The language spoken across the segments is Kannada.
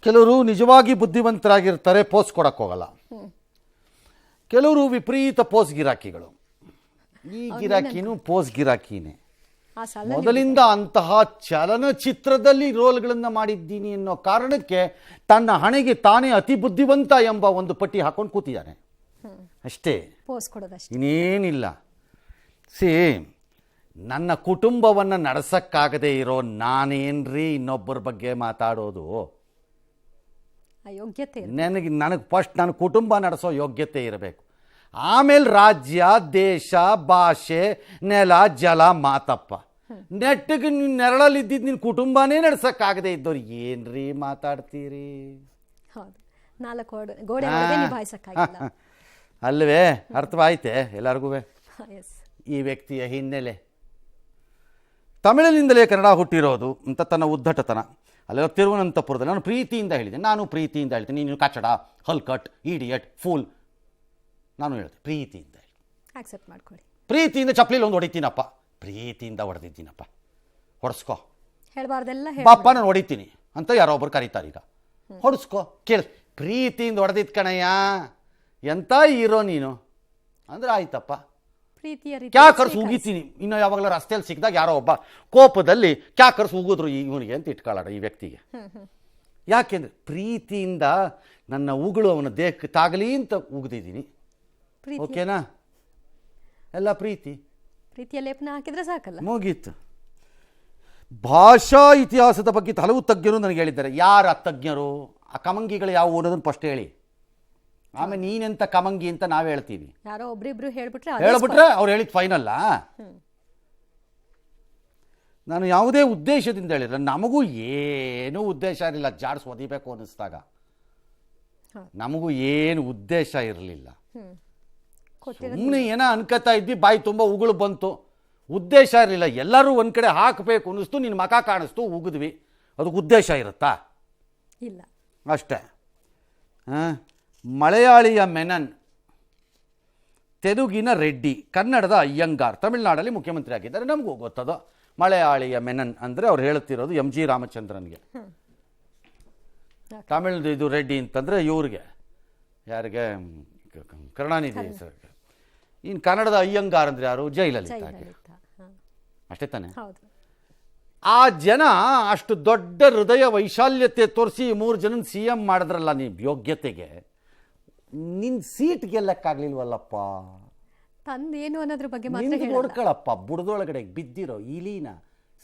ಕೆಲವರು ನಿಜವಾಗಿ ಬುದ್ಧಿವಂತರಾಗಿರ್ತಾರೆ, ಪೋಸ್ ಕೊಡಕ್ಕೆ ಹೋಗಲ್ಲ. ಕೆಲವರು ವಿಪರೀತ ಪೋಸ್ ಗಿರಾಕಿಗಳು. ಈ ಗಿರಾಕಿನೂ ಪೋಸ್ ಗಿರಾಕಿನೇ. ಮೊದಲಿಂದ ಅಂತಹ ಚಲನಚಿತ್ರದಲ್ಲಿ ರೋಲ್ಗಳನ್ನು ಮಾಡಿದ್ದೀನಿ ಅನ್ನೋ ಕಾರಣಕ್ಕೆ ತನ್ನ ಹಣೆಗೆ ತಾನೇ ಅತಿ ಬುದ್ಧಿವಂತ ಎಂಬ ಒಂದು ಪಟ್ಟಿ ಹಾಕೊಂಡು ಕೂತಿದ್ದಾನೆ ಅಷ್ಟೇ, ಇನ್ನೇನಿಲ್ಲ. ನನ್ನ ಕುಟುಂಬವನ್ನು ನಡೆಸಕ್ಕಾಗದೇ ಇರೋ ನಾನೇನ್ರಿ ಇನ್ನೊಬ್ಬರ ಬಗ್ಗೆ ಮಾತಾಡೋದು? ನನಗೆ ಫಸ್ಟ್ ನನ್ನ ಕುಟುಂಬ ನಡೆಸೋ ಯೋಗ್ಯತೆ ಇರಬೇಕು. ಆಮೇಲೆ ರಾಜ್ಯ, ದೇಶ, ಭಾಷೆ, ನೆಲ, ಜಲ, ಮಾತಪ್ಪ. ನೆಟ್ಟಿಗೆ ನೀನು ನೆರಳಲ್ಲಿದ್ದಿದ್ದು ನಿನ್ನ ಕುಟುಂಬನೇ ನಡ್ಸಕ್ಕಾಗದೇ ಇದ್ದವ್ರು ಏನ್ರಿ ಮಾತಾಡ್ತೀರಿ? ಅಲ್ವೇ? ಅರ್ಥವಾಯ್ತೆ ಎಲ್ಲರಿಗೂ ಈ ವ್ಯಕ್ತಿಯ ಹಿನ್ನೆಲೆ. ತಮಿಳಿನಿಂದಲೇ ಕನ್ನಡ ಹುಟ್ಟಿರೋದು ಅಂತ ತನ್ನ ಉದ್ದಟತನ. ಅಲ್ಲೆಲ್ಲ ತಿರುವನಂತಪುರದಲ್ಲಿ ನಾನು ಪ್ರೀತಿಯಿಂದ ಹೇಳಿದೆ, ನಾನು ಪ್ರೀತಿಯಿಂದ ಹೇಳ್ತೀನಿ, ನೀನು ಕಚಡ, ಹಲ್ಕಟ್, ಇಡಿಯಟ್, ಫೂಲ್. ನಾನು ಹೇಳ್ತೀನಿ ಪ್ರೀತಿಯಿಂದ ಹೇಳಿ, ಆಕ್ಸೆಪ್ಟ್ ಮಾಡ್ಕೊಳ್ಳಿ. ಪ್ರೀತಿಯಿಂದ ಚಪ್ಪಲಿಲಿ ಒಂದು ಹೊಡಿತೀನಪ್ಪ, ಪ್ರೀತಿಯಿಂದ ಹೊಡೆದಿದ್ದೀನಪ್ಪ, ಹೊಡೆಸ್ಕೋ. ಹೇಳ್ಬಾರ್ದೆಲ್ಲ ಪಾಪ ನಾನು ಹೊಡಿತೀನಿ ಅಂತ ಯಾರೋ ಒಬ್ಬರು ಕರೀತಾರೆ. ಈಗ ಹೊಡೆಸ್ಕೋ, ಕೇಳಿ, ಪ್ರೀತಿಯಿಂದ ಹೊಡೆದಿದ್ ಕಣಯ್ಯ, ಎಂತ ಹೀರೋ ನೀನು ಅಂದ್ರೆ ಆಯ್ತಪ್ಪ. ಕ್ಯಾಕರ್ಸ್ ಉಗಿತೀನಿ. ಇನ್ನು ಯಾವಾಗಲೂ ರಸ್ತೆಯಲ್ಲಿ ಸಿಕ್ಕಿದಾಗ ಯಾರೋ ಒಬ್ಬ ಕೋಪದಲ್ಲಿ ಕ್ಯಾಕರ್ಸ್ ಉಗಿದ್ರು ಇವನಿಗೆ ಅಂತ ಇಟ್ಕೊಳ್ಳೋಣ ಈ ವ್ಯಕ್ತಿಗೆ. ಯಾಕೆಂದ್ರೆ ಪ್ರೀತಿಯಿಂದ ನನ್ನ ಉಗುಳು ಅವನ ದೇಹಕ್ಕೆ ತಾಗಲಿ ಅಂತ ಉಗಿದಿದ್ದೀನಿ. ಓಕೆನಾ? ಎಲ್ಲ ಪ್ರೀತಿಯ ಲೇಪನ ಹಾಕಿದ್ರೆ ಸಾಕಲ್ಲ, ಮುಗೀತು. ಭಾಷಾ ಇತಿಹಾಸದ ಬಗ್ಗೆ ಹಲವು ತಜ್ಞರು ನನಗೆ ಹೇಳಿದ್ದಾರೆ. ಯಾರ ತಜ್ಞರು? ಆ ಕಮಂಗಿಗಳು ಯಾವ ಅನ್ನೋದನ್ನು ಫಸ್ಟ್ ಹೇಳಿ, ಆಮೇಲೆ ನೀನೆಂತ ಕಮಂಗಿ ಅಂತ ನಾವೇ ಹೇಳ್ತೀವಿ. ಯಾರೋ ಒಬ್ರಿಬ್ರು ಹೇಳ್ಬಿಟ್ರೆ ಅವ್ರು ಹೇಳಿದ್ ಫೈನಲ್ಲ. ನಾನು ಯಾವುದೇ ಉದ್ದೇಶದಿಂದ ಹೇಳಿದ್ರೆ, ನಮಗೂ ಏನೂ ಉದ್ದೇಶ ಇರಲಿಲ್ಲ. ಜಾಡ್ಸ್ ಒದಿಬೇಕು ಅನ್ನಿಸ್ದಾಗ ನಮಗೂ ಏನು ಉದ್ದೇಶ ಇರಲಿಲ್ಲ. ಸುಮ್ಮನೆ ಏನೋ ಅನ್ಕೋತಾ ಇದ್ವಿ, ಬಾಯಿ ತುಂಬ ಉಗುಳು ಬಂತು, ಉದ್ದೇಶ ಇರಲಿಲ್ಲ. ಎಲ್ಲರೂ ಒಂದು ಕಡೆ ಹಾಕಬೇಕು ಅನ್ನಿಸ್ತು, ನಿನ್ನ ಮಕ ಕಾಣಿಸ್ತು, ಉಗಿದ್ವಿ. ಅದಕ್ಕೆ ಉದ್ದೇಶ ಇರುತ್ತಾ? ಇಲ್ಲ, ಅಷ್ಟೇ. ಮಲಯಾಳಿಯ ಮೆನನ್, ತೆಲುಗಿನ ರೆಡ್ಡಿ, ಕನ್ನಡದ ಅಯ್ಯಂಗಾರ್, ತಮಿಳುನಾಡಲ್ಲಿ ಮುಖ್ಯಮಂತ್ರಿ ಆಗಿದ್ದಾರೆ. ನಮಗೂ ಗೊತ್ತದು. ಮಲಯಾಳಿಯ ಮೆನನ್ ಅಂದರೆ ಅವ್ರು ಹೇಳುತ್ತಿರೋದು ಎಂ ಜಿ ರಾಮಚಂದ್ರನ್ಗೆ. ತಮಿಳ್ದು ಇದು ರೆಡ್ಡಿ ಅಂತಂದರೆ ಇವ್ರಿಗೆ, ಯಾರಿಗೆ? ಕರುಣಾನಿಧಿ ಸರ್ಗೆ. ಇನ್ನು ಕನ್ನಡದ ಅಯ್ಯಂಗಾರ್ ಅಂದರೆ ಯಾರು? ಜಯಲಲಿತಾ. ಅಷ್ಟೇ ತಾನೆ? ಆ ಜನ ಅಷ್ಟು ದೊಡ್ಡ ಹೃದಯ ವೈಶಾಲ್ಯತೆ ತೋರಿಸಿ 3 ಜನ CM ಮಾಡಿದ್ರಲ್ಲ, ನೀವು ಯೋಗ್ಯತೆಗೆ ನಿನ್ನ ಸೀಟ್ ಗೆಲ್ಲಕ್ಕಾಗ್ಲಿಲ್ವಲ್ಲಪ್ಪ. ತಂದೇನು ಅನ್ನೋದ್ರ ಬಗ್ಗೆ ನೋಡ್ಕೊಳಪ್ಪ. ಬುಡದೊಳಗಡೆ ಬಿದ್ದಿರೋ ಇಲಿನ,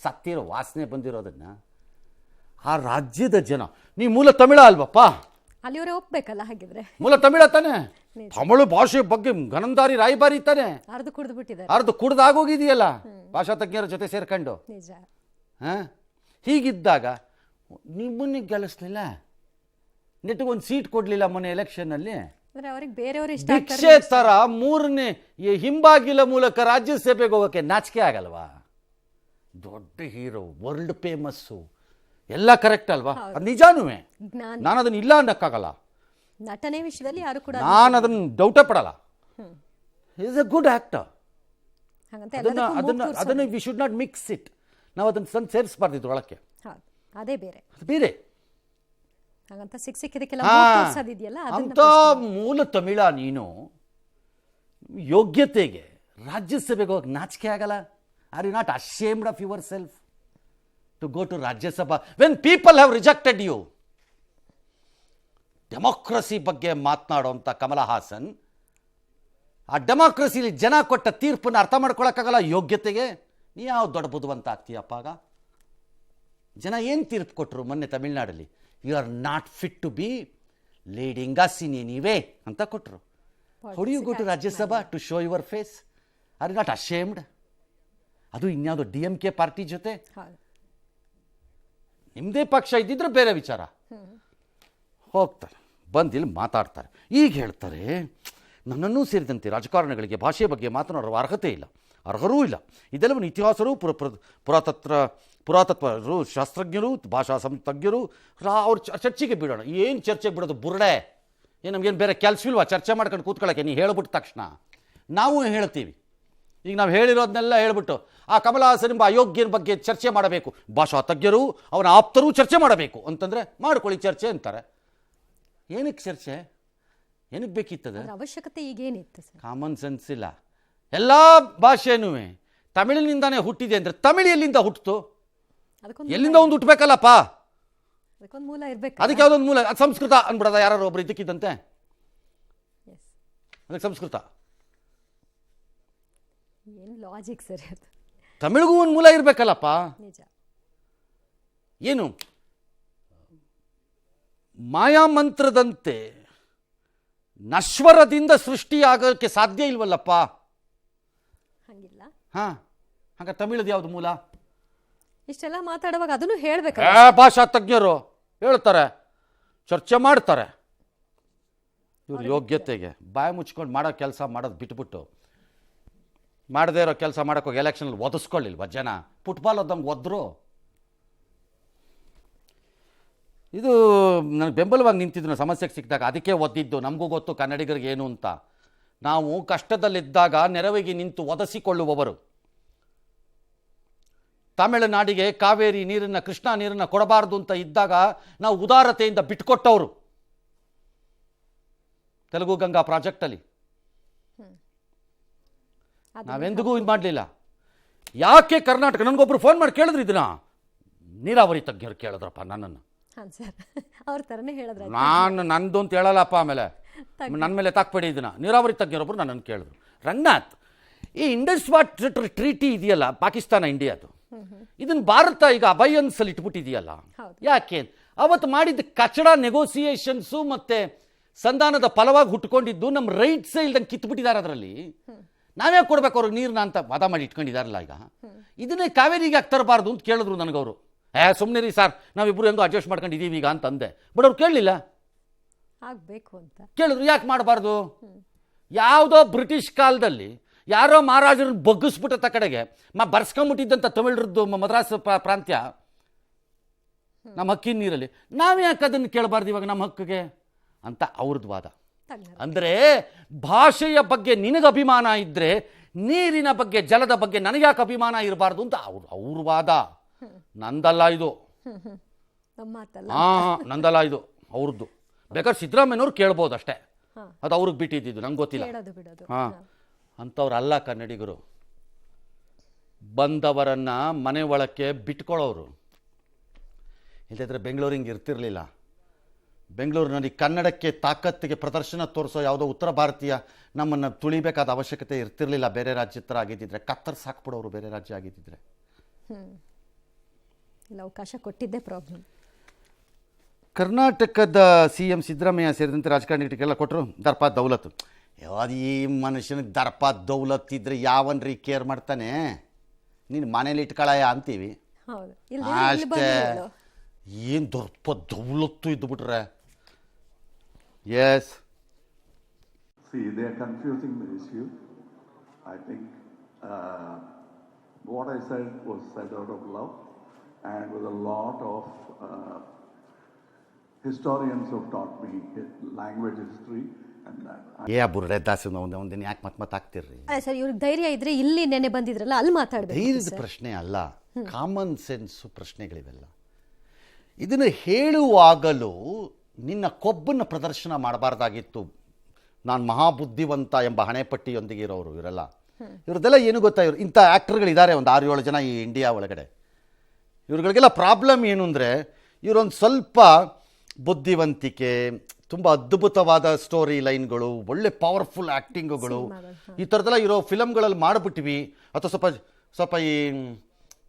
ಸತ್ತಿರೋ ವಾಸನೆ ಬಂದಿರೋದನ್ನ ಆ ರಾಜ್ಯದ ಜನ. ನೀ ಮೂಲ ತಮಿಳ ಅಲ್ವಪ್ಪ? ಅಲ್ಲಿವರೇ ಒಪ್ಬೇಕಲ್ಲ. ಹಾಗಿದ್ರೆ ಮೂಲ ತಮಿಳ ತಾನೆ? ತಮಿಳು ಭಾಷೆ ಬಗ್ಗೆ ಗನಂದಾರಿ ರಾಯಭಾರಿ ತಾನೆ? ಅರ್ಧ ಕುಡ್ದು ಬಿಟ್ಟಿದ್ದಾರೆ. ಅರ್ಧ ಕುಡ್ದಾಗೋಗಿದೆಯಲ್ಲ ಭಾಷಾ ತಜ್ಞರ ಜೊತೆ ಸೇರ್ಕೊಂಡು. ನಿಜ. ಹೀಗಿದ್ದಾಗ ನಿಮ್ಮನ್ನೇ ಗೆಲ್ಲಿಸ್ಲಿಲ್ಲ, ನೆಟ್ಟಿಗೆ 1 ಸೀಟ್ ಕೊಡ್ಲಿಲ್ಲ ಮೊನ್ನೆ ಎಲೆಕ್ಷನ್ನಲ್ಲಿ. ಭಿಕ್ಷೆ ತರ 3ನೇ ಹಿಂಬಾಗಿಲ ಮೂಲಕ ರಾಜ್ಯಸಭೆಗೆ ಹೋಗೋಕ್ಕೆ ನಾಚಿಕೆ ಆಗಲ್ವಾ? ದೊಡ್ಡ ಹೀರೋ, ವರ್ಲ್ಡ್ ಫೇಮಸ್ಸು, ಎಲ್ಲ ಕರೆಕ್ಟ್ ಅಲ್ವಾ? ಅದು ನಿಜಾನೂ. ನಾನು ಅದನ್ನ ಇಲ್ಲ ಅನ್ನಕ್ಕಾಗಲ್ಲ. ನಟನೆ ವಿಷಯದಲ್ಲಿ ಯಾರು ಕೂಡ ನಾನು ಅದನ್ನು ಡೌಟೇ ಪಡಲ್ಲ. Is a good actor. ಅದನ್ನು we should not mix it. ನಾವು ಅದನ್ನು ಸೇರಿಸಬಾರ್ದಿದ್ರು ಒಳಕ್ಕೆ. ಅದೇ ಬೇರೆ ಬೇರೆ ಅಂತ ಮೂಲ ತಮಿಳ ನೀನು ಯೋಗ್ಯತೆಗೆ ರಾಜ್ಯಸಭೆಗೆ ಹೋಗಿ ನಾಚಿಕೆ ಆಗಲ್ಲ? Are you not ashamed of yourself to go to Rajya Sabha when people have rejected you? Democracy ಬಗ್ಗೆ ಮಾತನಾಡುವಂಥ ಕಮಲ ಹಾಸನ್, ಆ ಡೆಮೋಕ್ರಸಿಲಿ ಜನ ಕೊಟ್ಟ ತೀರ್ಪನ್ನು ಅರ್ಥ ಮಾಡ್ಕೊಳಕ್ಕಾಗಲ್ಲ ಯೋಗ್ಯತೆಗೆ. ನೀ ಯಾವ ದೊಡ್ಡ ಬುದ್ಧಿವಂತ ಆಗ್ತೀಯಪ್ಪ? ಆಗ ಜನ ಏನು ತೀರ್ಪು ಕೊಟ್ಟರು ಮೊನ್ನೆ ತಮಿಳ್ನಾಡಲ್ಲಿ? You are not fit to be leading us in any way ಅಂತ ಕೊಟ್ಟರು. How do you go to Rajya Sabha to show your face? Are you not ashamed? ಅದು ಇನ್ಯಾವುದೋ DMK ಪಾರ್ಟಿ ಜೊತೆ. ನಿಮ್ಮದೇ ಪಕ್ಷ ಇದ್ದಿದ್ರೆ ಬೇರೆ ವಿಚಾರ. ಹೋಗ್ತಾರೆ, ಬಂದಿಲ್ಲಿ ಮಾತಾಡ್ತಾರೆ. ಈಗ ಹೇಳ್ತಾರೆ, ನನ್ನನ್ನೂ ಸೇರಿದಂತೆ ರಾಜಕಾರಣಿಗಳಿಗೆ ಭಾಷೆಯ ಬಗ್ಗೆ ಮಾತನಾಡುವ ಅರ್ಹತೆ ಇಲ್ಲ, ಅರ್ಹರೂ ಇಲ್ಲ. ಇದೆಲ್ಲವನ್ನು ಇತಿಹಾಸರು, ಪುರಾತತ್ವರು, ಶಾಸ್ತ್ರಜ್ಞರು, ಭಾಷಾ ತಜ್ಞರು ಅವ್ರ ಚರ್ಚೆಗೆ ಬಿಡೋಣ. ಏನು ಚರ್ಚೆಗೆ ಬಿಡೋದು? ಬುರ್ಡೆ ಏನು? ನಮಗೇನು ಬೇರೆ ಕೆಲಸವಿಲ್ವಾ ಚರ್ಚೆ ಮಾಡ್ಕೊಂಡು ಕೂತ್ಕೊಳ್ಳೋಕ್ಕೆ? ನೀವು ಹೇಳ್ಬಿಟ್ಟ ತಕ್ಷಣ ನಾವು ಹೇಳ್ತೀವಿ. ಈಗ ನಾವು ಹೇಳಿರೋದನ್ನೆಲ್ಲ ಹೇಳ್ಬಿಟ್ಟು ಆ ಕಮಲ್ ಹಾಸನ್ ಎಂಬ ಅಯೋಗ್ಯನ ಬಗ್ಗೆ ಚರ್ಚೆ ಮಾಡಬೇಕು, ಭಾಷಾ ತಜ್ಞರು ಅವನ ಆಪ್ತರು ಚರ್ಚೆ ಮಾಡಬೇಕು ಅಂತಂದರೆ ಮಾಡ್ಕೊಳ್ಳಿ ಚರ್ಚೆ ಅಂತಾರೆ. ಏನಕ್ಕೆ ಚರ್ಚೆ, ಏನಕ್ಕೆ ಬೇಕಿತ್ತದ? ಅವಶ್ಯಕತೆ ಈಗೇನಿತ್ತು ಸರ್? ಕಾಮನ್ ಸೆನ್ಸ್ ಇಲ್ಲ. ಎಲ್ಲ ಭಾಷೆನೂ ತಮಿಳಿನಿಂದಾನೇ ಹುಟ್ಟಿದೆ ಅಂದರೆ ತಮಿಳು ಎಲ್ಲಿಂದ ಹುಟ್ಟಿತು? ಎಲ್ಲಿಂದ ಒಂದು ಹುಟ್ಟಬೇಕಲ್ಲಪ್ಪ, ಅದಕ್ಕೊಂದು ಮೂಲ ಇರಬೇಕು. ಅದಕ್ಕೆ ಯಾವುದೊಂದು ಮೂಲ. ಅದು ಸಂಸ್ಕೃತ ಅಂದ್ಬಿಡೋದ ಯಾರು ಒಬ್ರು ಇದಕ್ಕಿದ್ದಂತೆ, ಅದಕ್ಕೆ ಸಂಸ್ಕೃತ. ಏನು ಲಾಜಿಕ್ ಸರ್ ಅದು? ತಮಿಳಿಗೂ ಒಂದು ಮೂಲ ಇರಬೇಕಲ್ಲಪ್ಪ. ನಿಜ. ಏನು ಮಾಯಾಮಂತ್ರದಂತೆ ನಶ್ವರದಿಂದ ಸೃಷ್ಟಿಯಾಗೋಕ್ಕೆ ಸಾಧ್ಯ ಇಲ್ವಲ್ಲಪ್ಪ. ಹಂಗಿಲ್ಲ. ಹಾಂ, ಹಾಗ ತಮಿಳದ ಯಾವುದು ಮೂಲ? ಇಷ್ಟೆಲ್ಲ ಮಾತಾಡುವಾಗ ಅದನ್ನು ಹೇಳ್ಬೇಕು. ಭಾಷಾ ತಜ್ಞರು ಹೇಳ್ತಾರೆ, ಚರ್ಚೆ ಮಾಡ್ತಾರೆ. ಇವ್ರ ಯೋಗ್ಯತೆಗೆ ಬಾಯಿ ಮುಚ್ಕೊಂಡು ಮಾಡೋ ಕೆಲಸ ಮಾಡೋದು ಬಿಟ್ಬಿಟ್ಟು ಮಾಡದೇ ಇರೋ ಕೆಲಸ ಮಾಡೋಕ್ಕೋಗಿ ಎಲೆಕ್ಷನಲ್ಲಿ ಒದಿಸ್ಕೊಳ್ಳಿಲ್ವ ಜನ? ಫುಟ್ಬಾಲ್ ಓದಂಗೆ ಒದ್ರು. ಇದು ನನಗೆ ಬೆಂಬಲವಾಗಿ ನಿಂತಿದ್ದು ಸಮಸ್ಯೆಗೆ ಸಿಕ್ಕಿದಾಗ, ಅದಕ್ಕೆ ಒದ್ದಿದ್ದು. ನಮಗೂ ಗೊತ್ತು ಕನ್ನಡಿಗರಿಗೆ ಏನು ಅಂತ. ನಾವು ಕಷ್ಟದಲ್ಲಿದ್ದಾಗ ನೆರವಿಗೆ ನಿಂತು ಒದಸಿಕೊಳ್ಳುವವರು. ತಮಿಳುನಾಡಿಗೆ ಕಾವೇರಿ ನೀರನ್ನು, ಕೃಷ್ಣಾ ನೀರನ್ನು ಕೊಡಬಾರ್ದು ಅಂತ ಇದ್ದಾಗ ನಾವು ಉದಾರತೆಯಿಂದ ಬಿಟ್ಕೊಟ್ಟವರು. ತೆಲುಗು ಗಂಗಾ ಪ್ರಾಜೆಕ್ಟಲ್ಲಿ ನಾವೆಂದಿಗೂ ಇದು ಮಾಡಲಿಲ್ಲ. ಯಾಕೆ ಕರ್ನಾಟಕ? ನನಗೊಬ್ರು ಫೋನ್ ಮಾಡಿ ಕೇಳಿದ್ರು ಇದನ್ನ, ನೀರಾವರಿ ತಜ್ಞರು ಕೇಳಿದ್ರಪ್ಪ ನನ್ನನ್ನು. ಅವ್ರ ಥರನೇ ಹೇಳಿದ್ರು. ನಾನು ನಂದು ಅಂತ ಹೇಳಲ್ಲಪ್ಪ, ಆಮೇಲೆ ನನ್ನ ಮೇಲೆ ತಾಕ್ಬೇಡಿ ಇದನ್ನ. ನೀರಾವರಿ ತಜ್ಞರೊಬ್ಬರು ನನ್ನನ್ನು ಕೇಳಿದ್ರು, ರಂಗನಾಥ್, ಈ ಇಂಡಸ್ ವಾಟರ್ ಟ್ರೀಟಿ ಇದೆಯಲ್ಲ ಪಾಕಿಸ್ತಾನ ಇಂಡಿಯಾದು, ಇದನ್ನು ಭಾರತ ಈಗ ಅಬಯನ್ಸಲ್ಲಿ ಇಟ್ಬಿಟ್ಟಿದೆಯಲ್ಲ, ಯಾಕೆ? ಅವತ್ತು ಮಾಡಿದ ಕಚಡ ನೆಗೋಸಿಯೇಷನ್ಸು ಮತ್ತೆ ಸಂಧಾನದ ಫಲವಾಗಿ ಹುಟ್ಕೊಂಡಿದ್ದು ನಮ್ಮ ರೈಟ್ಸೇ ಇಲ್ದಂಗೆ ಕಿತ್ಬಿಟ್ಟಿದ್ದಾರೆ. ಅದರಲ್ಲಿ ನಾವೇ ಕೊಡ್ಬೇಕು ಅವ್ರಿಗೆ ನೀರನ್ನ ಅಂತ ವಾದ ಮಾಡಿ ಇಟ್ಕೊಂಡಿದ್ದಾರಲ್ಲ. ಈಗ ಇದನ್ನೇ ಕಾವೇರಿಗೆ ಯಾಕೆ ತರಬಾರ್ದು ಅಂತ ಕೇಳಿದ್ರು ನನಗವರು. ಸುಮ್ಮನೆ ರೀ ಸರ್, ನಾವಿಬ್ಬರು ಹೆಂಗೋ ಅಡ್ಜಸ್ಟ್ ಮಾಡ್ಕೊಂಡಿದ್ದೀವಿ ಈಗ ಅಂತಂದೆ. ಬಟ್ ಅವ್ರು ಕೇಳಲಿಲ್ಲ, ಆಗಬೇಕು ಅಂತ ಕೇಳಿದ್ರು. ಯಾಕೆ ಮಾಡಬಾರ್ದು? ಯಾವುದೋ ಬ್ರಿಟಿಷ್ ಕಾಲದಲ್ಲಿ ಯಾರೋ ಮಹಾರಾಜರನ್ನ ಬಗ್ಗಿಸ್ಬಿಟ್ಟ ಕಡೆಗೆ ಬರ್ಸ್ಕೊಂಬಿಟ್ಟಿದ್ದಂಥ ತಮಿಳರದ್ದು ಮದ್ರಾಸ್ ಪ್ರಾಂತ್ಯ ನಮ್ಮ ಹಕ್ಕಿನ ನೀರಲ್ಲಿ, ನಾವು ಯಾಕೆ ಅದನ್ನು ಕೇಳಬಾರ್ದು ಇವಾಗ ನಮ್ಮ ಹಕ್ಕಿಗೆ ಅಂತ ಅವ್ರದ್ದು ವಾದ. ಅಂದರೆ ಭಾಷೆಯ ಬಗ್ಗೆ ನಿನಗೆ ಅಭಿಮಾನ ಇದ್ದರೆ ನೀರಿನ ಬಗ್ಗೆ, ಜಲದ ಬಗ್ಗೆ ನನಗ್ಯಾಕೆ ಅಭಿಮಾನ ಇರಬಾರ್ದು ಅಂತ ಅವ್ರ ವಾದ. ನಂದಲ್ಲ ಇದು. ನಂದಲ್ಲ ಇದು, ಅವ್ರದ್ದು. ಬೇಕಾದ್ರೆ ಸಿದ್ದರಾಮಯ್ಯನವ್ರು ಕೇಳ್ಬೋದು ಅಷ್ಟೇ, ಅದು ಅವ್ರಿಗೆ ಬಿಟ್ಟಿದ್ದು, ನಂಗೆ ಗೊತ್ತಿಲ್ಲ. ಹಾಂ, ಅಂಥವ್ರಲ್ಲ ಕನ್ನಡಿಗರು. ಬಂದವರನ್ನು ಮನೆ ಒಳಕ್ಕೆ ಬಿಟ್ಕೊಳ್ಳೋರು. ಇಲ್ಲದಿದ್ರೆ ಬೆಂಗಳೂರು ಹಿಂಗೆ ಇರ್ತಿರ್ಲಿಲ್ಲ. ಬೆಂಗಳೂರಿನಲ್ಲಿ ಕನ್ನಡಕ್ಕೆ ತಾಕತ್ತಿಗೆ ಪ್ರದರ್ಶನ ತೋರಿಸೋ ಯಾವುದೋ ಉತ್ತರ ಭಾರತೀಯ ನಮ್ಮನ್ನು ತುಳಿಬೇಕಾದ ಅವಶ್ಯಕತೆ ಇರ್ತಿರ್ಲಿಲ್ಲ. ಬೇರೆ ರಾಜ್ಯದ ಥರ ಆಗಿದ್ದಿದ್ರೆ ಕತ್ತರ್ಸಿ ಹಾಕ್ಬಿಡೋರು, ಬೇರೆ ರಾಜ್ಯ ಆಗಿದ್ದಿದ್ರೆ. ಅವಕಾಶ ಕೊಟ್ಟಿದ್ದೇ ಪ್ರಾಬ್ಲಮ್. ಕರ್ನಾಟಕದ CM ಸಿದ್ದರಾಮಯ್ಯ ಸೇರಿದಂತೆ ರಾಜಕಾರಣಿಗಳಿಗೆಲ್ಲ ಕೊಟ್ಟರು ದರ್ಪ ದೌಲತ್ತು. ಯಾವ್ದು ಈ ಮನುಷ್ಯನಿಗೆ ದರ್ಪ ದೌಲತ್ ಇದ್ರೆ ಯಾವನ್ರಿ ಕೇರ್ ಮಾಡ್ತಾನೆ? ನೀನು ಮನೇಲಿ ಇಟ್ಕೊಳ್ಳಯ ಅಂತೀವಿ ಅಷ್ಟೇ. ಏನು ದರ್ಪ ದೌಲತ್ತು ಇದ್ದುಬಿಟ್ರೆ. Yes, See, they are confusing the issue. I think what I said was said out of love and with a lot of historians who have taught me language history and that. ಬುರ್ಡೆ Dasu ಒಂದಿನ ಯಾಕೆ ಮತ್ತೆ ಆಗ್ತಿರ್ರಿ? ಅಲ್ಲ ಸರ್, ಇವ್ರಿಗೆ ಧೈರ್ಯ ಇದ್ರೆ ಇಲ್ಲಿ ನೆನೆ ಬಂದಿದ್ರಲ್ಲ ಅಲ್ಲಿ ಮಾತಾಡಬೇಕು. ಧೈರ್ಯದ ಪ್ರಶ್ನೆ ಅಲ್ಲ, ಕಾಮನ್ ಸೆನ್ಸು ಪ್ರಶ್ನೆಗಳಿವೆಲ್ಲ. ಇದನ್ನು ಹೇಳುವಾಗಲೂ ನಿನ್ನ ಕೊಬ್ಬನ್ನು ಪ್ರದರ್ಶನ ಮಾಡಬಾರ್ದಾಗಿತ್ತು. ನಾನು ಮಹಾಬುದ್ಧಿವಂತ ಎಂಬ ಹಣೆಪಟ್ಟಿಯೊಂದಿಗೆ ಇರೋರು ಇವರೆಲ್ಲ. ಇವ್ರದ್ದೆಲ್ಲ ಏನು ಗೊತ್ತಾ, ಇವರು ಇಂಥ ಆ್ಯಕ್ಟರ್ಗಳಿದ್ದಾರೆ ಒಂದು 6-7 ಜನ ಈ ಇಂಡಿಯಾ ಒಳಗಡೆ. ಇವ್ರುಗಳಿಗೆಲ್ಲ ಪ್ರಾಬ್ಲಮ್ ಏನು ಅಂದರೆ, ಇವರೊಂದು ಸ್ವಲ್ಪ ಬುದ್ಧಿವಂತಿಕೆ, ತುಂಬ ಅದ್ಭುತವಾದ ಸ್ಟೋರಿ ಲೈನ್ಗಳು, ಒಳ್ಳೆ ಪವರ್ಫುಲ್ ಆ್ಯಕ್ಟಿಂಗುಗಳು, ಈ ಥರದ್ದೆಲ್ಲ ಇರೋ ಫಿಲಮ್ಗಳಲ್ಲಿ ಮಾಡಿಬಿಟ್ವಿ. ಅಥವಾ ಸ್ವಲ್ಪ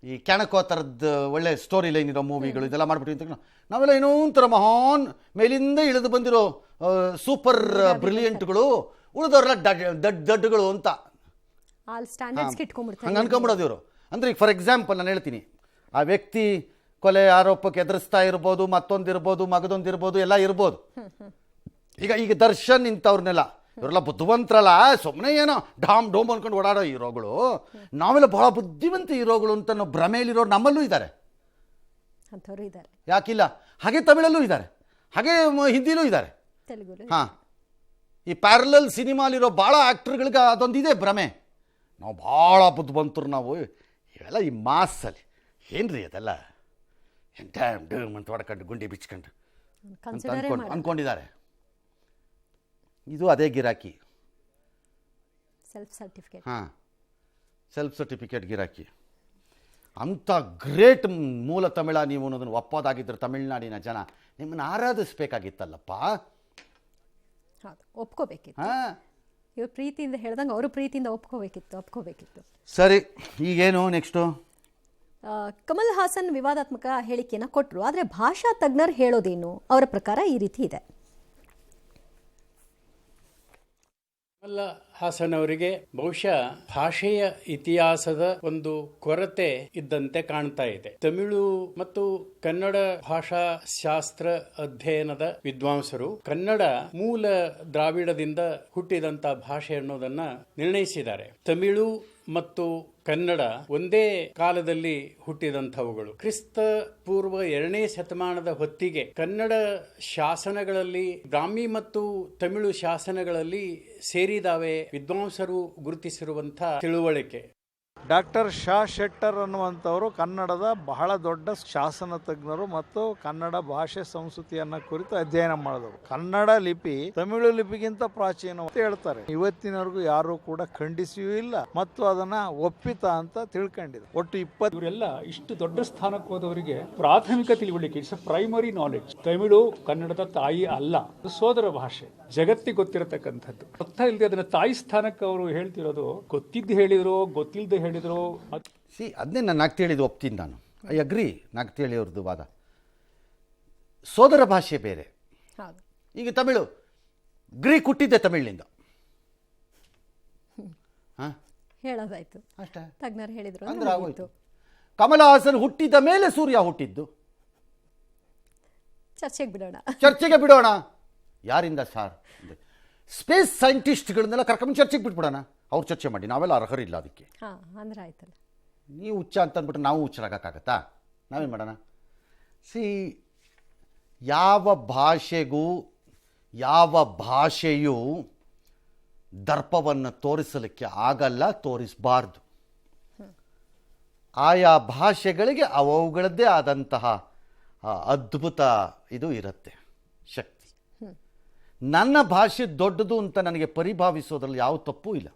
ಈ ಕ್ಯಾಣಕೋ ಥರದ್ದು ಒಳ್ಳೆ ಸ್ಟೋರಿ ಲೈನ್ ಇರೋ ಮೂವಿಗಳು ಇದೆಲ್ಲ ಮಾಡಿಬಿಟ್ವಿ ಅಂತ ನಾವೆಲ್ಲ ಏನೋ ಒಂಥರ ಮಹಾನ್ ಮೇಲಿಂದ ಇಳಿದು ಬಂದಿರೋ ಸೂಪರ್ ಬ್ರಿಲಿಯಂಟ್ಗಳು, ಉಳಿದವರೆಲ್ಲ ದಡ್ಡುಗಳು ಅಂತ ಹಂಗೆ ಅನ್ಕೊಂಬಿಡೋದು ಇವರು. ಅಂದರೆ ಈಗ ಫಾರ್ ಎಕ್ಸಾಂಪಲ್ ನಾನು ಹೇಳ್ತೀನಿ, ಆ ವ್ಯಕ್ತಿ ಕೊಲೆ ಆರೋಪಕ್ಕೆ ಎದುರಿಸ್ತಾ ಇರ್ಬೋದು, ಮತ್ತೊಂದಿರ್ಬೋದು, ಮಗದೊಂದಿರ್ಬೋದು, ಎಲ್ಲ ಇರ್ಬೋದು. ಈಗ ದರ್ಶನ್ ಇಂಥವ್ರನ್ನೆಲ್ಲ ಇವರೆಲ್ಲ ಬುದ್ಧಿವಂತರಲ್ಲ, ಸುಮ್ಮನೆ ಏನೋ ಡಾಮ್ ಡೋಮ್ ಅಂದ್ಕೊಂಡು ಓಡಾಡೋ ಹೀರೋಗಳು. ನಾವೆಲ್ಲ ಬಹಳ ಬುದ್ಧಿವಂತ ಹೀರೋಗಳು ಅಂತ ನಾವು ಭ್ರಮೆಯಲ್ಲಿರೋರು ನಮ್ಮಲ್ಲೂ ಇದ್ದಾರೆ. ಯಾಕಿಲ್ಲ? ಹಾಗೆ ತಮಿಳಲ್ಲೂ ಇದ್ದಾರೆ, ಹಾಗೆ ಹಿಂದಿಲೂ ಇದ್ದಾರೆ. ಹಾಂ, ಈ ಪ್ಯಾರಲಲ್ ಸಿನಿಮಾಲಿರೋ ಭಾಳ ಆ್ಯಕ್ಟರ್ಗಳಿಗೆ ಅದೊಂದಿದೆ ಭ್ರಮೆ. ನಾವು ಭಾಳ ಬುದ್ಧಿವಂತರು ನಾವು, ಇವೆಲ್ಲ ಈ ಮಾಸಲ್ಲಿ ಏನ್ರಿ ಅದೆಲ್ಲ ಡ್ಯಾಮ್ ಡ್ಯಾಮ್ ಅಂತ ಹೊಡ್ಕೊಂಡು ಗುಂಡಿ ಬಿಚ್ಕೊಂಡು ಅಂತ ಕನ್ಸಿಡರೇ ಅಂದ್ಕೊಂಡಿದ್ದಾರೆ. ಇದು ಅದೇ ಗಿರಾಕಿ. Self certificate. ಹಾಂ, ಸೆಲ್ಫ್ ಸರ್ಟಿಫಿಕೇಟ್ ಗಿರಾಕಿ. ಅಂಥ ಗ್ರೇಟ್ ಮೂಲ ತಮಿಳ ನೀವು ಅನ್ನೋದನ್ನು ಒಪ್ಪೋದಾಗಿದ್ದರೆ ತಮಿಳುನಾಡಿನ ಜನ ನಿಮ್ಮನ್ನು ಆರಾಧಿಸ್ಬೇಕಾಗಿತ್ತಲ್ಲಪ್ಪ. ಹೌದು, ಒಪ್ಕೋಬೇಕಿತ್ತು. ಹಾಂ, ಇವ್ರು ಪ್ರೀತಿಯಿಂದ ಹೇಳ್ದಂಗೆ ಅವರು ಪ್ರೀತಿಯಿಂದ ಒಪ್ಕೋಬೇಕಿತ್ತು. ಸರಿ, ಈಗೇನು ನೆಕ್ಸ್ಟು? ಕಮಲ್ ಹಾಸನ್ ವಿವಾದಾತ್ಮಕ ಹೇಳಿಕೆಯನ್ನು ಕೊಟ್ಟರು. ಆದರೆ ಭಾಷಾ ತಜ್ಞರು ಹೇಳೋದೇನು? ಅವರ ಪ್ರಕಾರ ಈ ರೀತಿ ಇದೆ. ಕಮಲ್ ಹಾಸನ್ ಅವರಿಗೆ ಬಹುಶಃ ಭಾಷೆಯ ಇತಿಹಾಸದ ಒಂದು ಕೊರತೆ ಇದ್ದಂತೆ ಕಾಣ್ತಾ ಇದೆ. ತಮಿಳು ಮತ್ತು ಕನ್ನಡ ಭಾಷಾ ಶಾಸ್ತ್ರ ಅಧ್ಯಯನದ ವಿದ್ವಾಂಸರು ಕನ್ನಡ ಮೂಲ ದ್ರಾವಿಡದಿಂದ ಹುಟ್ಟಿದಂತ ಭಾಷೆ ಅನ್ನೋದನ್ನ ನಿರ್ಣಯಿಸಿದ್ದಾರೆ. ತಮಿಳು ಮತ್ತು ಕನ್ನಡ ಒಂದೇ ಕಾಲದಲ್ಲಿ ಹುಟ್ಟಿದಂಥವುಗಳು. ಕ್ರಿಸ್ತ ಪೂರ್ವ 2ನೇ ಶತಮಾನದ ಹೊತ್ತಿಗೆ ಕನ್ನಡ ಶಾಸನಗಳಲ್ಲಿ ಬ್ರಾಹ್ಮಿ ಮತ್ತು ತಮಿಳು ಶಾಸನಗಳಲ್ಲಿ ಸೇರಿದಾವೆ ವಿದ್ವಾಂಸರು ಗುರುತಿಸಿರುವಂಥ ತಿಳುವಳಿಕೆ. ಡಾಕ್ಟರ್ ಶಾ ಶೆಟ್ಟರ್ ಅನ್ನುವಂಥವರು ಕನ್ನಡದ ಬಹಳ ದೊಡ್ಡ ಶಾಸನ ತಜ್ಞರು ಮತ್ತು ಕನ್ನಡ ಭಾಷೆ ಸಂಸ್ಕೃತಿಯನ್ನ ಕುರಿತು ಅಧ್ಯಯನ ಮಾಡಿದವರು. ಕನ್ನಡ ಲಿಪಿ ತಮಿಳು ಲಿಪಿಗಿಂತ ಪ್ರಾಚೀನ ಅಂತ ಹೇಳ್ತಾರೆ. ಇವತ್ತಿನವರೆಗೂ ಯಾರು ಕೂಡ ಖಂಡಿಸಿಯೂ ಇಲ್ಲ ಮತ್ತು ಅದನ್ನ ಒಪ್ಪಿತ ಅಂತ ತಿಳ್ಕೊಂಡಿದೆ. ಒಟ್ಟು 20 ಇವರೆಲ್ಲ ಇಷ್ಟು ದೊಡ್ಡ ಸ್ಥಾನಕ್ಕೆ ಹೋದವರಿಗೆ ಪ್ರಾಥಮಿಕ ತಿಳುವಳಿಕೆ, ಇಟ್ಸ್ ಪ್ರೈಮರಿ ನಾಲೆಡ್ಜ್. ತಮಿಳು ಕನ್ನಡದ ತಾಯಿ ಅಲ್ಲ, ಅದು ಸೋದರ ಭಾಷೆ, ಜಗತ್ತಿಗೆ ಗೊತ್ತಿರತಕ್ಕಂಥದ್ದು. ಅರ್ಥ ಇಲ್ಲದೆ ಅದನ್ನ ತಾಯಿ ಸ್ಥಾನಕ್ಕೆ ಅವರು ಹೇಳ್ತಿರೋದು ಗೊತ್ತಿದ್ದು ಹೇಳಿದ್ರು ಗೊತ್ತಿಲ್ಲದೆ ಹೇಳಿದ್ರು. ಅದನ್ನೇ ನಾನು ನಾಗ್ತೇಳಿದ್ದು ಒಪ್ತೀನಿ ನಾನು. ಐ ಅಗ್ರಿ, ನಾಗ್ತೇಳಿ ಅವ್ರದ್ದು ವಾದ. ಸೋದರ ಭಾಷೆ ಬೇರೆ. ಹೌದು, ಈಗ ತಮಿಳು ಗ್ರೀಕ್ ಹುಟ್ಟಿದ್ದೆ ತಮಿಳಿನಿಂದ. ಹಾಂ, ಹೇಳೋದಾಯ್ತು. ಅಷ್ಟೇ, ತಜ್ಞರು ಹೇಳಿದ್ರು ಅಂದ್ರೆ ಆಗೋಯ್ತು. ಕಮಲ ಹಾಸನ್ ಹುಟ್ಟಿದ ಮೇಲೆ ಸೂರ್ಯ ಹುಟ್ಟಿದ್ದು. ಚರ್ಚೆಗೆ ಬಿಡೋಣ. ಯಾರಿಂದ ಸರ್? ಸ್ಪೇಸ್ ಸೈಂಟಿಸ್ಟ್ಗಳನ್ನೆಲ್ಲ ಕರ್ಕೊಂಡು ಚರ್ಚೆಗೆ ಬಿಟ್ಬಿಡೋಣ. ಅವ್ರು ಚರ್ಚೆ ಮಾಡಿ, ನಾವೆಲ್ಲ ಅರ್ಹರಿಲ್ಲ ಅದಕ್ಕೆ. ಅಂದ್ರೆ ಆಯ್ತಲ್ಲ, ನೀವು ಹುಚ್ಚ ಅಂತ ಅಂದ್ಬಿಟ್ರೆ ನಾವು ಹುಚ್ಚರಾಗಕ್ಕಾಗತ್ತಾ? ನಾವೇನು ಮಾಡೋಣ? ಯಾವ ಭಾಷೆಗೂ ಯಾವ ಭಾಷೆಯು ದರ್ಪವನ್ನು ತೋರಿಸಲಿಕ್ಕೆ ಆಗಲ್ಲ, ತೋರಿಸಬಾರ್ದು. ಆಯಾ ಭಾಷೆಗಳಿಗೆ ಅವುಗಳದ್ದೇ ಆದಂತಹ ಅದ್ಭುತ ಇದು ಇರುತ್ತೆ, ಶಕ್ತಿ. ನನ್ನ ಭಾಷೆ ದೊಡ್ಡದು ಅಂತ ನನಗೆ ಪರಿಭಾವಿಸೋದ್ರಲ್ಲಿ ಯಾವ ತಪ್ಪೂ ಇಲ್ಲ.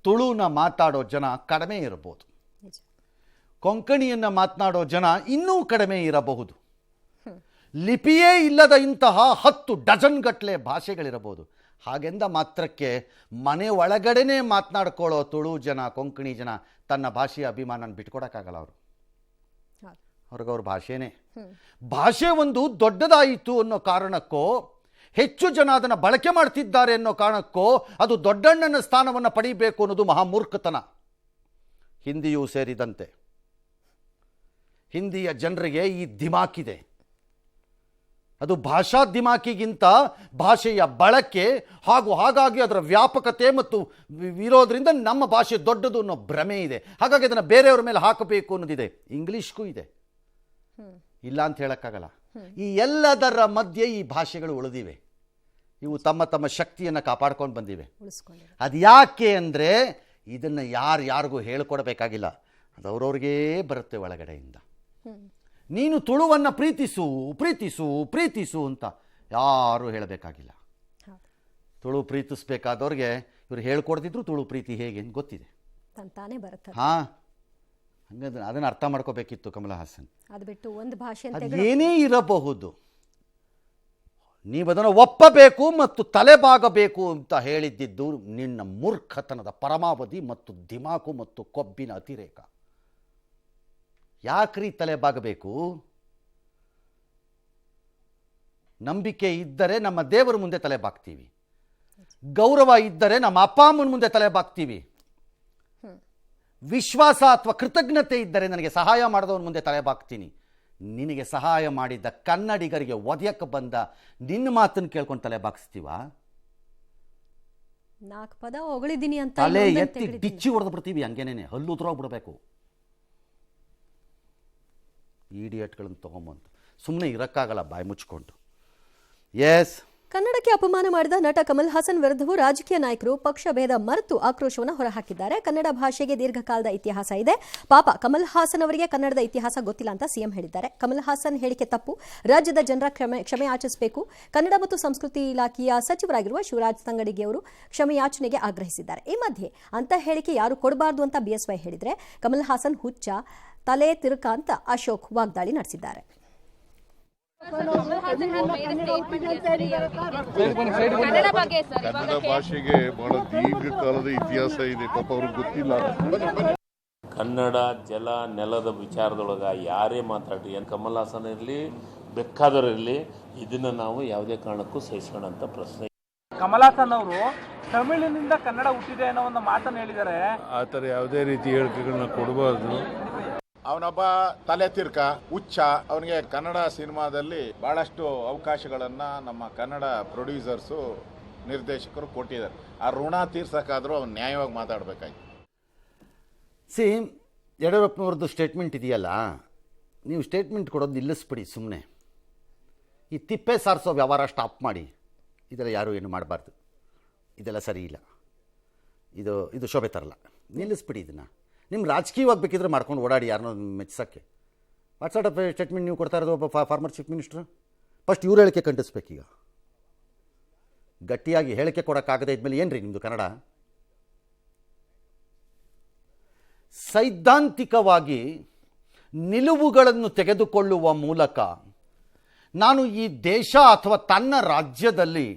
ತುಳುನ ಮಾತಾಡೋ ಜನ ಕಡಿಮೆ ಇರಬಹುದು, ಕೊಂಕಣಿಯನ್ನು ಮಾತನಾಡೋ ಜನ ಇನ್ನೂ ಕಡಿಮೆ ಇರಬಹುದು, ಲಿಪಿಯೇ ಇಲ್ಲದ ಇಂತಹ 10 ಡಜನ್ ಗಟ್ಟಲೆ ಭಾಷೆಗಳಿರಬಹುದು. ಹಾಗೆಂದ ಮಾತ್ರಕ್ಕೆ ಮನೆ ಒಳಗಡೆನೇ ಮಾತನಾಡ್ಕೊಳ್ಳೋ ತುಳು ಜನ, ಕೊಂಕಣಿ ಜನ ತನ್ನ ಭಾಷೆಯ ಅಭಿಮಾನ ಬಿಟ್ಕೊಡೋಕ್ಕಾಗಲ್ಲ. ಅವ್ರಿಗವ್ರ ಭಾಷೆನೇ. ಭಾಷೆ ಒಂದು ದೊಡ್ಡದಾಯಿತು ಅನ್ನೋ ಕಾರಣಕ್ಕೋ, ಹೆಚ್ಚು ಜನ ಅದನ್ನು ಬಳಕೆ ಮಾಡ್ತಿದ್ದಾರೆ ಅನ್ನೋ ಕಾರಣಕ್ಕೋ ಅದು ದೊಡ್ಡಣ್ಣನ ಸ್ಥಾನವನ್ನು ಪಡೀಬೇಕು ಅನ್ನೋದು ಮಹಾಮೂರ್ಖತನ. ಹಿಂದಿಯೂ ಸೇರಿದಂತೆ ಹಿಂದಿಯ ಜನರಿಗೆ ಈ ದಿಮಾಕಿದೆ. ಅದು ಭಾಷಾ ದಿಮಾಕಿಗಿಂತ ಭಾಷೆಯ ಬಳಕೆ ಹಾಗಾಗಿ ಅದರ ವ್ಯಾಪಕತೆ ಮತ್ತು ಇರೋದ್ರಿಂದ ನಮ್ಮ ಭಾಷೆ ದೊಡ್ಡದು ಅನ್ನೋ ಭ್ರಮೆ ಇದೆ. ಹಾಗಾಗಿ ಅದನ್ನು ಬೇರೆಯವ್ರ ಮೇಲೆ ಹಾಕಬೇಕು ಅನ್ನೋದಿದೆ. ಇಂಗ್ಲೀಷ್ಗೂ ಇದೆ, ಇಲ್ಲ ಅಂತ ಹೇಳೋಕ್ಕಾಗಲ್ಲ. ಈ ಎಲ್ಲದರ ಮಧ್ಯೆ ಈ ಭಾಷೆಗಳು ಉಳಿದಿವೆ. ಇವು ತಮ್ಮ ತಮ್ಮ ಶಕ್ತಿಯನ್ನು ಕಾಪಾಡ್ಕೊಂಡು ಬಂದಿವೆ. ಅದು ಯಾಕೆ ಅಂದರೆ ಇದನ್ನು ಯಾರಿಗೂ ಹೇಳ್ಕೊಡ್ಬೇಕಾಗಿಲ್ಲ, ಅದು ಅವ್ರವ್ರಿಗೇ ಬರುತ್ತೆ ಒಳಗಡೆಯಿಂದ. ನೀನು ತುಳುವನ್ನು ಪ್ರೀತಿಸು ಪ್ರೀತಿಸು ಪ್ರೀತಿಸು ಅಂತ ಯಾರೂ ಹೇಳಬೇಕಾಗಿಲ್ಲ. ತುಳು ಪ್ರೀತಿಸ್ಬೇಕಾದವ್ರಿಗೆ ಇವರು ಹೇಳ್ಕೊಡ್ತಿದ್ರು ತುಳು ಪ್ರೀತಿ ಹೇಗೆ ಅಂತ ಗೊತ್ತಿದೆ. ಹಾಂ, ಹಂಗಂದ್ರೆ ಅದನ್ನು ಅರ್ಥ ಮಾಡ್ಕೋಬೇಕಿತ್ತು ಕಮಲ ಹಾಸನ್. ಅದು ಬಿಟ್ಟು ಒಂದು ಭಾಷೆ ಏನೇ ಇರಬಹುದು, ನೀವು ಅದನ್ನು ಒಪ್ಪಬೇಕು ಮತ್ತು ತಲೆಬಾಗಬೇಕು ಅಂತ ಹೇಳಿದ್ದಿದ್ದು ನಿನ್ನ ಮೂರ್ಖತನದ ಪರಮಾವಧಿ ಮತ್ತು ದಿಮಾಕು ಮತ್ತು ಕೊಬ್ಬಿನ ಅತಿರೇಕ. ಯಾಕ್ರಿ ತಲೆಬಾಗಬೇಕು? ನಂಬಿಕೆ ಇದ್ದರೆ ನಮ್ಮ ದೇವರ ಮುಂದೆ ತಲೆಬಾಗ್ತೀವಿ, ಗೌರವ ಇದ್ದರೆ ನಮ್ಮ ಅಪ್ಪ ಅಮ್ಮನ ಮುಂದೆ ತಲೆಬಾಗ್ತೀವಿ, ವಿಶ್ವಾಸ ಅಥವಾ ಕೃತಜ್ಞತೆ ಇದ್ದರೆ ನನಗೆ ಸಹಾಯ ಮಾಡಿದವನ ಮುಂದೆ ತಲೆಬಾಗ್ತೀನಿ. ನಿನಗೆ ಸಹಾಯ ಮಾಡಿದ್ದ ಕನ್ನಡಿಗರಿಗೆ ಒದೆಯಕ್ಕೆ ಬಂದ ನಿನ್ನ ಮಾತನ್ನು ಕೇಳ್ಕೊಂಡು ತಲೆಬಾಗಿಸ್ತೀವ? 4 ಪದ ಹೊಗಳಿದ್ದೀನಿ ಅಂತ ತಲೆ ಎತ್ತಿ ಡಿಚ್ಚಿ ಹೊಡೆದು ಬಿಡ್ತೀವಿ, ಹಂಗೇನೇನೆ ಹಲ್ಲು ಉದ್ರೋಗ್ಬಿಡ್ಬೇಕು. ಈಡಿಯಟ್ಗಳನ್ನು ತೊಗೊಂಬಂತು ಸುಮ್ಮನೆ ಇರೋಕ್ಕಾಗಲ್ಲ ಬಾಯಿ ಮುಚ್ಕೊಂಡು. ಎಸ್, ಕನ್ನಡಕ್ಕೆ ಅಪಮಾನ ಮಾಡಿದ ನಟ ಕಮಲ್ ಹಾಸನ್ ವಿರುದ್ಧವೂ ರಾಜಕೀಯ ನಾಯಕರು ಪಕ್ಷ ಭೇದ ಮರೆತು ಆಕ್ರೋಶವನ್ನು ಹೊರಹಾಕಿದ್ದಾರೆ. ಕನ್ನಡ ಭಾಷೆಗೆ ದೀರ್ಘಕಾಲದ ಇತಿಹಾಸ ಇದೆ. ಪಾಪ ಕಮಲ್ ಹಾಸನ್ ಅವರಿಗೆ ಕನ್ನಡದ ಇತಿಹಾಸ ಗೊತ್ತಿಲ್ಲ ಅಂತ ಸಿಎಂ ಹೇಳಿದ್ದಾರೆ. ಕಮಲ್ ಹಾಸನ್ ಹೇಳಿಕೆ ತಪ್ಪು. ರಾಜ್ಯದ ಜನರ ಕ್ಷಮೆ ಯಾಚಿಸಬೇಕು. ಕನ್ನಡ ಮತ್ತು ಸಂಸ್ಕೃತಿ ಇಲಾಖೆಯ ಸಚಿವರಾಗಿರುವ ಶಿವರಾಜ್ ತಂಗಡಗಿ ಅವರು ಕ್ಷಮೆಯಾಚನೆಗೆ ಆಗ್ರಹಿಸಿದ್ದಾರೆ. ಈ ಮಧ್ಯೆ ಅಂತ ಹೇಳಿಕೆ ಯಾರು ಕೊಡಬಾರದು ಅಂತ ಬಿಎಸ್ವೈ ಹೇಳಿದ್ರೆ ಕಮಲ್ ಹಾಸನ್ ಹುಚ್ಚ, ತಲೆ ತಿರುಕ ಅಂತ ಅಶೋಕ್ ವಾಗ್ದಾಳಿ ನಡೆಸಿದ್ದಾರೆ. ಕನ್ನಡ ಭಾಷೆಗೆ ಬಹಳ ದೀರ್ಘಕಾಲದ ಇತಿಹಾಸ ಇದೆ, ಪಾಪ ಅವ್ರಿಗೆ ಗೊತ್ತಿಲ್ಲ. ಕನ್ನಡ ಜಲ ನೆಲದ ವಿಚಾರದೊಳಗೆ ಯಾರೇ ಮಾತಾಡಿ, ಏನು ಕಮಲ್ ಹಾಸನ್ ಇರಲಿ ಬೇಕಾದವರು ಇರಲಿ, ಇದನ್ನು ನಾವು ಯಾವುದೇ ಕಾರಣಕ್ಕೂ ಸಹಿಸೋಣ ಅಂತ ಪ್ರಶ್ನೆ. ಕಮಲ್ ಹಾಸನ್ ಅವರು ತಮಿಳಿನಿಂದ ಕನ್ನಡ ಹುಟ್ಟಿದೆ ಅನ್ನೋ ಒಂದು ಮಾತನ್ನು ಹೇಳಿದ್ದಾರೆ. ಆ ಥರ ಯಾವುದೇ ರೀತಿ ಹೇಳಿಕೆಗಳನ್ನ ಕೊಡಬಾರ್ದು. ಅವನೊಬ್ಬ ತಲೆ ತಿರ್ಕ, ಹುಚ್ಚ. ಅವನಿಗೆ ಕನ್ನಡ ಸಿನಿಮಾದಲ್ಲಿ ಬಹಳಷ್ಟು ಅವಕಾಶಗಳನ್ನ ನಮ್ಮ ಕನ್ನಡ ಪ್ರೊಡ್ಯೂಸರ್ಸು, ನಿರ್ದೇಶಕರು ಕೊಟ್ಟಿದ್ದಾರೆ. ಆ ಋಣ ತೀರ್ಸಕ್ಕಾದ್ರೂ ಅವ್ನು ನ್ಯಾಯವಾಗಿ ಮಾತಾಡಬೇಕಾಗಿ. ಸಿ, ಯಡಿಯೂರಪ್ಪನವ್ರದ್ದು ಸ್ಟೇಟ್ಮೆಂಟ್ ಇದೆಯಲ್ಲ, ನೀವು ಸ್ಟೇಟ್ಮೆಂಟ್ ಕೊಡೋದು ನಿಲ್ಲಿಸ್ಬಿಡಿ. ಸುಮ್ಮನೆ ಈ ತಿಪ್ಪೆ ಸಾರಿಸೋ ವ್ಯವಹಾರ ಸ್ಟಾಪ್ ಮಾಡಿ. ಇದೆಲ್ಲ ಯಾರೂ ಏನು ಮಾಡಬಾರ್ದು. ಇದೆಲ್ಲ ಸರಿ ಇಲ್ಲ. ಇದು ಶೋಭೆ ತರಲ್ಲ. ನಿಲ್ಲಿಸ್ಬಿಡಿ ಇದನ್ನು. ನಿಮ್ಮ ರಾಜಕೀಯವಾಗಿ ಬೇಕಿದ್ರೆ ಮಾಡ್ಕೊಂಡು ಓಡಾಡಿ ಯಾರನ್ನೋ ಮೆಚ್ಚೋಕ್ಕೆ. ವಾಟ್ಸಾಪ್ ಸ್ಟೇಟ್ಮೆಂಟ್ ನೀವು ಕೊಡ್ತಾ ಇರೋದು ಒಬ್ಬ ಫಾರ್ಮರ್ ಚೀಫ್ ಮಿನಿಸ್ಟ್ರು. ಫಸ್ಟ್ ಇವ್ರು ಹೇಳಿಕೆ ಖಂಡಿಸ್ಬೇಕೀಗ. ಗಟ್ಟಿಯಾಗಿ ಹೇಳಿಕೆ ಕೊಡೋಕ್ಕಾಗದೇ ಇದ್ಮೇಲೆ ಏನು ರೀ ನಿಮ್ಮದು ಕನ್ನಡ? ಸೈದ್ಧಾಂತಿಕವಾಗಿ ನಿಲುವುಗಳನ್ನು ತೆಗೆದುಕೊಳ್ಳುವ ಮೂಲಕ ನಾನು ಈ ದೇಶ ಅಥವಾ ತನ್ನ ರಾಜ್ಯದಲ್ಲಿ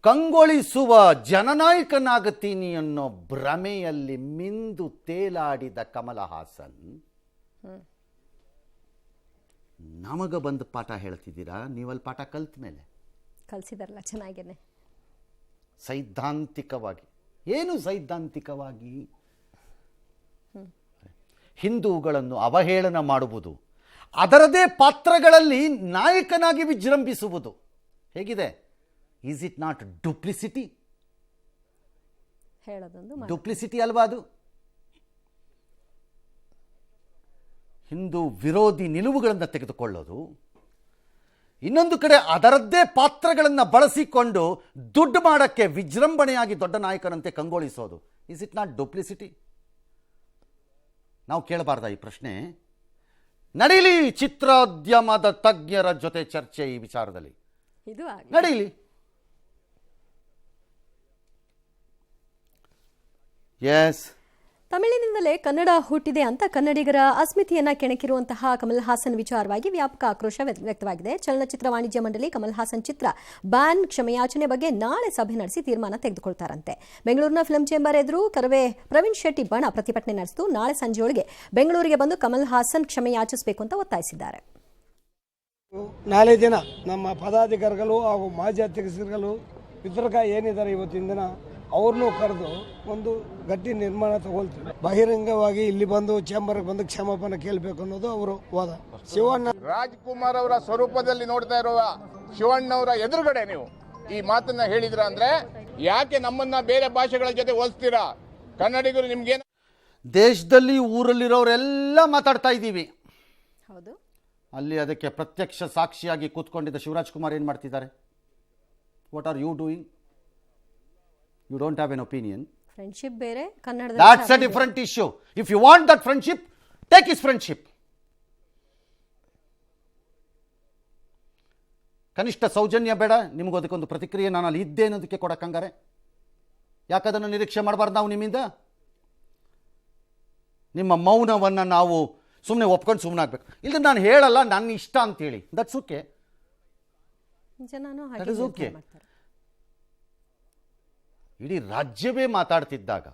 ಕಂಗೊಳಿಸುವ ಜನನಾಯಕನಾಗುತ್ತೀನಿ ಅನ್ನೋ ಭ್ರಮೆಯಲ್ಲಿ ಮಿಂದು ತೇಲಾಡಿದ ಕಮಲ ಹಾಸನ್ ನಮಗೆ ಬಂದು ಪಾಠ ಹೇಳ್ತಿದ್ದೀರಾ? ನೀವಲ್ಲಿ ಪಾಠ ಕಲ್ತ ಮೇಲೆ ಕಲಿಸಿದಾರಲ್ಲ ಚೆನ್ನಾಗೇನೆ. ಸೈದ್ಧಾಂತಿಕವಾಗಿ ಏನು? ಸೈದ್ಧಾಂತಿಕವಾಗಿ ಹಿಂದೂಗಳನ್ನು ಅವಹೇಳನ ಮಾಡುವುದು, ಅದರದೇ ಪಾತ್ರಗಳಲ್ಲಿ ನಾಯಕನಾಗಿ ವಿಜೃಂಭಿಸುವುದು ಹೇಗಿದೆ? Is it not duplicity? ಹೇಳೋದೊಂದು ಡುಪ್ಲಿಸಿಟಿ ಅಲ್ವಾ ಅದು? ಹಿಂದೂ ವಿರೋಧಿ ನಿಲುವುಗಳನ್ನು ತೆಗೆದುಕೊಳ್ಳೋದು, ಇನ್ನೊಂದು ಕಡೆ ಅದರದ್ದೇ ಪಾತ್ರಗಳನ್ನು ಬಳಸಿಕೊಂಡು ದುಡ್ಡು ಮಾಡೋಕ್ಕೆ ವಿಜೃಂಭಣೆಯಾಗಿ ದೊಡ್ಡ ನಾಯಕನಂತೆ ಕಂಗೊಳಿಸೋದು. Is it not duplicity? ನಾವು ಕೇಳಬಾರ್ದ ಈ ಪ್ರಶ್ನೆ? ನಡೀಲಿ ಚಿತ್ರೋದ್ಯಮದ ತಜ್ಞರ ಜೊತೆ ಚರ್ಚೆ ಈ ವಿಚಾರದಲ್ಲಿ. ಇದು ನಡೀಲಿ. ಎಸ್, ತಮಿಳಿನಿಂದಲೇ ಕನ್ನಡ ಹುಟ್ಟಿದೆ ಅಂತ ಕನ್ನಡಿಗರ ಅಸ್ಮಿತೆಯನ್ನ ಕೆಣಕಿರುವಂತಹ ಕಮಲ್ ಹಾಸನ್ ವಿಚಾರವಾಗಿ ವ್ಯಾಪಕ ಆಕ್ರೋಶ ವ್ಯಕ್ತವಾಗಿದೆ. ಚಲನಚಿತ್ರ ವಾಣಿಜ್ಯ ಮಂಡಳಿ ಕಮಲ್ ಹಾಸನ್ ಚಿತ್ರ ಬ್ಯಾನ್ ಕ್ಷಮೆಯಾಚನೆ ಬಗ್ಗೆ ನಾಳೆ ಸಭೆ ನಡೆಸಿ ತೀರ್ಮಾನ ತೆಗೆದುಕೊಳ್ತಾರಂತೆ. ಬೆಂಗಳೂರಿನ ಫಿಲ್ಮ್ ಚೇಂಬರ್ ಎದುರು ಕರವೇ ಪ್ರವೀಣ್ ಶೆಟ್ಟಿ ಬಣ ಪ್ರತಿಭಟನೆ ನಡೆಸಿದ್ದು ನಾಳೆ ಸಂಜೆಯೊಳಗೆ ಬೆಂಗಳೂರಿಗೆ ಬಂದು ಕಮಲ್ ಹಾಸನ್ ಕ್ಷಮೆ ಯಾಚಿಸಬೇಕು ಅಂತ ಒತ್ತಾಯಿಸಿದ್ದಾರೆ. ನಾಳೆ ದಿನ ನಮ್ಮ ಪದಾಧಿಕಾರಿಗಳು ಹಾಗೂ ಮಾಜಿ ಅಧ್ಯಕ್ಷರುಗಳು ವಿತರಕ ಏನಿದ್ದಾರೆ ಇವತ್ತಿನ ದಿನ ಅವ್ರನ್ನೂ ಕರೆದು ಒಂದು ಗಟ್ಟಿ ನಿರ್ಮಾಣ ತಗೊಳ್ತೀವಿ. ಬಹಿರಂಗವಾಗಿ ಇಲ್ಲಿ ಬಂದು ಚೇಂಬರ್ಗೆ ಬಂದು ಕ್ಷಮಾಪಣೆ ಕೇಳಬೇಕು ಅನ್ನೋದು ಅವರು ವಾದ. ಶಿವಣ್ಣ ರಾಜ್ಕುಮಾರ್ ಅವರ ಸ್ವರೂಪದಲ್ಲಿ ನೋಡ್ತಾ ಇರುವ ಶಿವಣ್ಣವರ ಎದುರುಗಡೆ ನೀವು ಈ ಮಾತನ್ನ ಹೇಳಿದ್ರ ಅಂದ್ರೆ ಯಾಕೆ ನಮ್ಮನ್ನ ಬೇರೆ ಭಾಷೆಗಳ ಜೊತೆ ಹೋಲಿಸ್ತೀರಾ? ಕನ್ನಡಿಗರು ನಿಮ್ಗೇನು? ದೇಶದಲ್ಲಿ ಊರಲ್ಲಿರೋರೆಲ್ಲ ಮಾತಾಡ್ತಾ ಇದ್ದೀವಿ. ಹೌದು, ಅಲ್ಲಿ ಅದಕ್ಕೆ ಪ್ರತ್ಯಕ್ಷ ಸಾಕ್ಷಿಯಾಗಿ ಕೂತ್ಕೊಂಡಿದ್ದ ಶಿವರಾಜ್ ಕುಮಾರ್ ಏನು ಮಾಡ್ತಿದ್ದಾರೆ? What are you doing? You don't have an opinion. Friendship ಬೇರೆ, ಕನ್ನಡದ That's a different issue. If you want that friendship, take his friendship. ಕನಿಷ್ಠ ಸೌಜನ್ಯ ಬೇಡ ನಿಮಗೂ? ಅದಕ್ಕೊಂದು ಪ್ರತಿಕ್ರಿಯೆ ನಾನು ಅಲ್ಲಿ ಇದ್ದೆ ಅನ್ನೋದಕ್ಕೆ ಕೊಡಕ್ಕಂಗಾರೆ ಯಾಕದನ್ನು ನಿರೀಕ್ಷೆ ಮಾಡಬಾರ್ದು ನಾವು ನಿಮ್ಮಿಂದ? ನಿಮ್ಮ ಮೌನವನ್ನು ನಾವು ಸುಮ್ಮನೆ ಒಪ್ಕೊಂಡು ಸುಮ್ಮನೆ ಆಗ್ಬೇಕು. ಇಲ್ಲ ನಾನು ಹೇಳಲ್ಲ, ನನ್ನ ಇಷ್ಟ ಅಂತೇಳಿ, ದಟ್ಸ್ ಓಕೆ. ಜನನು That is okay. ಇಡೀ ರಾಜ್ಯವೇ ಮಾತಾಡ್ತಿದ್ದಾಗ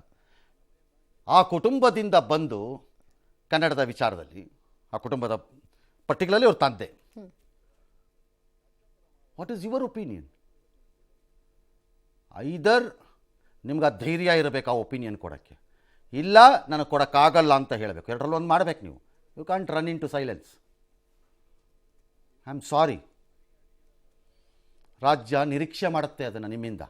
ಆ ಕುಟುಂಬದಿಂದ ಬಂದು ಕನ್ನಡದ ವಿಚಾರದಲ್ಲಿ, ಆ ಕುಟುಂಬದ ಪರ್ಟಿಕ್ಯುಲರ್ಲಿ ಅವ್ರ ತಂದೆ, ವಾಟ್ ಈಸ್ ಯುವರ್ ಒಪಿನಿಯನ್? ಐದರ್ ನಿಮ್ಗೆ ಆ ಧೈರ್ಯ ಇರಬೇಕು ಆ ಒಪಿನಿಯನ್ ಕೊಡೋಕ್ಕೆ, ಇಲ್ಲ ನನಗೆ ಕೊಡೋಕ್ಕಾಗಲ್ಲ ಅಂತ ಹೇಳಬೇಕು. ಎರಡರಲ್ಲೂ ಒಂದು ಮಾಡಬೇಕು ನೀವು. You can't run into silence. I am sorry. ರಾಜ್ಯ ನಿರೀಕ್ಷೆ ಮಾಡುತ್ತೆ ಅದನ್ನು ನಿಮ್ಮಿಂದ.